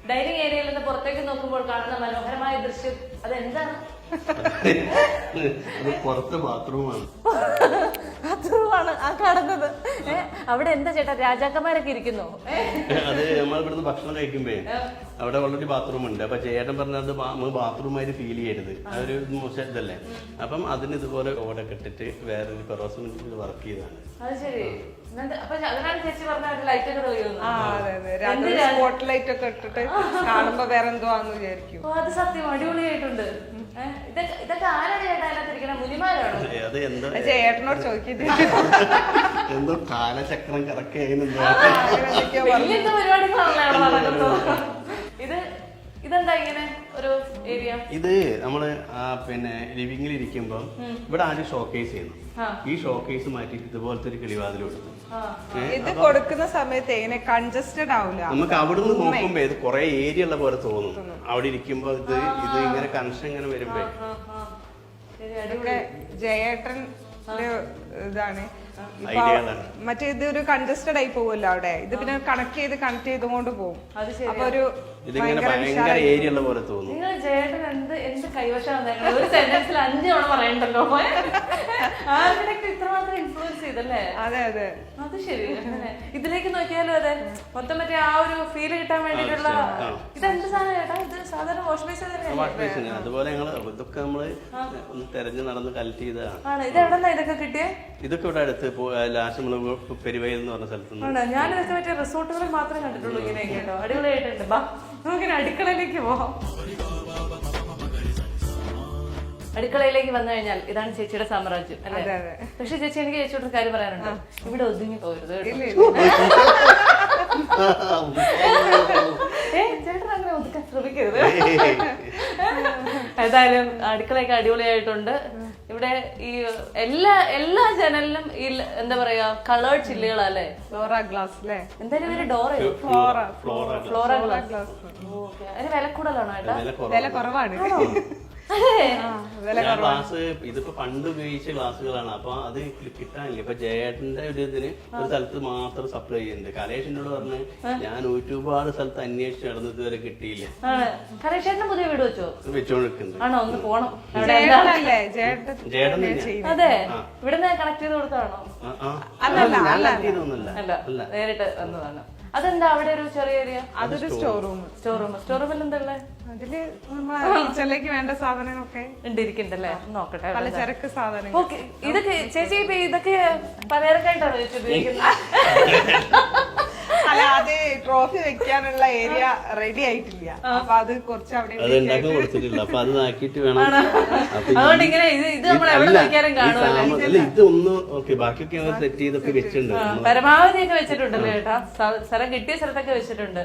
Dining ഏരിയയിൽ നിന്ന് പുറത്തേക്ക് നോക്കുമ്പോൾ കാണുന്ന മനോഹരമായ ദൃശ്യം അതെന്താണ്? പുറത്ത് ബാത്റൂമാണ്. ബാത്റൂമാണ് ആ കാണുന്നത്. അവിടെ എന്താ ചേട്ടാ, രാജാക്കന്മാരൊക്കെ ഇരിക്കുന്നു? അത് നമ്മൾ ഇവിടുന്ന് ഭക്ഷണം കഴിക്കുമ്പോ അവിടെ ഓൾറെഡി ബാത്റൂം ഉണ്ട്. അപ്പൊ ചേട്ടൻ പറഞ്ഞത് നമ്മൾ ബാത്റൂമായിട്ട് ഫീൽ ചെയ്യരുത്, അതൊരു മോശം ഇതല്ലേ. അപ്പം അതിന് ഇതുപോലെ ഓടൊക്കെ ഇട്ടിട്ട് വേറൊരു പെറോസിൽ വർക്ക് ചെയ്താണ്. അത് ശരി. അപ്പൊ അതിനാണ് ചേച്ചി പറഞ്ഞ ലൈറ്റ് ഒക്കെ സ്പോട്ട് ലൈറ്റ് ഒക്കെ ഇട്ടിട്ട് കാണുമ്പോ വേറെ എന്തോ ആണെന്ന് വിചാരിക്കും. അത് സത്യം അടിപൊളിയായിട്ടുണ്ട്. ഇതൊക്കെ ആരാണ് ചേട്ടാ അതിനകത്തിരിക്കണ? മുനിമാരാണോ? അത് എന്താ ചേട്ടനോട് ചോദിക്കുന്നത് എന്തോ കാലചക്രം കറക്റ്റ് ചെയ്യുന്നുണ്ടോ വലിയ പരിപാടികളാണല്ലോ അവിടെ നടക്കുന്നത്. ഇതെന്താ ഇങ്ങനെ ഒരു ഏരിയ? ഇത് നമ്മള് പിന്നെ ലിവിംഗിൽ ഇരിക്കുമ്പോ ഇവിടെ ആദ്യം ഷോക്കേസ് ചെയ്യുന്നു. ഈ ഷോക്കേസ് മാറ്റിട്ട് ഇതുപോലത്തെ ഒരു കിളിവാതിൽ കൊടുത്തു. ഇത് കൊടുക്കുന്ന സമയത്ത് എങ്ങനെ കൺജസ്റ്റഡ് ആവില്ല. നമുക്ക് അവിടുന്ന് നോക്കുമ്പോ ഇത് കുറെ ഏരിയ ഉള്ള പോലെ തോന്നും. അവിടെ ഇരിക്കുമ്പോ ഇത് ഇങ്ങനെ കണക്ഷൻ ഇങ്ങനെ വരുമ്പോ ജയേട്ടൻ ഇതാണ്. മറ്റേ ഇത് ഒരു കൺജസ്റ്റഡ് ആയി പോവല്ലോ അവിടെ. ഇത് പിന്നെ കണക്ട് ചെയ്തുകൊണ്ട് പോകും. അപ്പൊ ഒരു ഭയങ്കര ഏരിയ ഉള്ള പോലെ തോന്നും. നിങ്ങൾ ചേട്ടൻ എന്ത് കൈവശമാണ് ഒരു സെന്റൻസിൽ 5 തവണ പറയണ്ടല്ലോ. ആർക്കിടെക്ട് ഇത്രമാത്രം ഇൻഫ്ലുവൻസ് ചെയ്തല്ലേ? അതെ അതെ, അത് ശരി. ഇതിലേക്ക് നോക്കിയാലും അതെ, മൊത്തം മറ്റേ ആ ഒരു ഫീല് കിട്ടാൻ വേണ്ടിട്ടുള്ള ഇതെന്ത് സാധനം ചേട്ടാ? ഇത് സാധാരണ വാഷ് ബേസിൻ അതുപോലെ ഞങ്ങള് ഇതൊക്കെ നമ്മള് ഒന്ന് തെരഞ്ഞു നടന്ന് കളക്ട് ചെയ്തതാണ്. ഇത് എവിടെന്നാ ഇതൊക്കെ കിട്ടിയേ? ഇതൊക്കെ ഇവിടെ അടുത്ത് ലാസ്റ്റ് നമ്മള് പെരുവയിൽ എന്ന് പറഞ്ഞ സ്ഥലത്ത്. ഞാനിതൊക്കെ മറ്റേ റിസോർട്ടുകളിൽ മാത്രമേ കണ്ടിട്ടുള്ളൂ ഇങ്ങനെയൊക്കെ കേട്ടോ. അടിപൊളിയായിട്ടുണ്ട്. ബാ നമുക്കിനി അടുക്കളയിലേക്ക് പോവാം. അടുക്കളയിലേക്ക് വന്നു കഴിഞ്ഞാൽ ഇതാണ് ചേച്ചിയുടെ സാമ്രാജ്യം അല്ലേ? പക്ഷെ ചേച്ചി എനിക്ക് ചേച്ചിയോട് കാര്യം പറയാനുണ്ട്. ഇവിടെ ഒതുങ്ങി പോകരുത്. ചേട്ടൻ അങ്ങനെ ഒതുക്കാൻ ശ്രമിക്കരുത്. ഏതായാലും അടുക്കളയൊക്കെ അടിപൊളിയായിട്ടുണ്ട്. ഇവിടെ ഈ എല്ലാ ജനലിലും ഈ എന്താ പറയാ കളേർഡ് ചില്ലുകളല്ലേ? ഫ്ലോറ ഗ്ലാസ് അല്ലേ? എന്തായാലും ഇവര് ഡോർ ഫ്ലോറ ഗ്ലാസ്. അതിന് വില കൂടുതലാണോ ഏട്ടാ? വില കുറവാണ്. ഗ്ലാസ് ഇതിപ്പോ പണ്ട് ഉപയോഗിച്ച ഗ്ലാസ്സുകളാണ്. അപ്പൊ അത് കിട്ടാനില്ല. ഇപ്പൊ ജയേട്ടന്റെ ഒരു ഇതിന് ഒരു സ്ഥലത്ത് മാത്രം സപ്ലൈ ചെയ്യുന്നുണ്ട്. കലേഷിനോട് പറഞ്ഞ് ഞാൻ ഒരുപാട് സ്ഥലത്ത് അന്വേഷിച്ച് നടന്ന് ഇതുവരെ കിട്ടിയില്ല. കലേഷേട്ടന് പുതിയ വീട് വെച്ചോണ്ടിരിക്കുന്നത് ആണോ? ഒന്ന് പോണം. ജേട്ടൻ അതെ, ഇവിടുന്ന് കണക്ട് ചെയ്ത് കൊടുത്താണോ? നേരിട്ട് വന്നതാണ്. അതെന്താ അവിടെ ഒരു ചെറിയ ഏരിയ? അതൊരു സ്റ്റോറൂമിൽ എന്താ ഉള്ളത്? അതില് നമ്മളെ കിച്ചണിലേക്ക് വേണ്ട സാധനങ്ങളൊക്കെ ഇരിക്കണ്ടല്ലേ? നോക്കട്ടെ. പലചരക്ക് സാധനങ്ങൾ. ഇതൊക്കെ ചേച്ചി ഇതൊക്കെ പലചരക്കായിട്ടാണോ ചേച്ചി ഉപയോഗിക്കുന്നത്? അല്ല, അത് ട്രോഫി വെക്കാനുള്ള ഏരിയ റെഡി ആയിട്ടില്ല. അപ്പൊ അത് കുറച്ച് അവിടെ കൊടുത്തിട്ടില്ല. അപ്പൊ അത് ആക്കിയിട്ട് വേണം. അതുകൊണ്ട് ഇങ്ങനെ ഇത് നമ്മൾ എവിടെ വെക്കാനും കാണുമല്ലോ. ഇതൊന്നും ഓക്കെ, ബാക്കിയൊക്കെ സെറ്റ് ചെയ്തൊക്കെ വെച്ചിട്ടുണ്ട്. പരമാവധി ഒക്കെ വെച്ചിട്ടുണ്ടല്ലേ ചേട്ടാ? സ്ഥലം കിട്ടിയ സ്ഥലത്തൊക്കെ വെച്ചിട്ടുണ്ട്.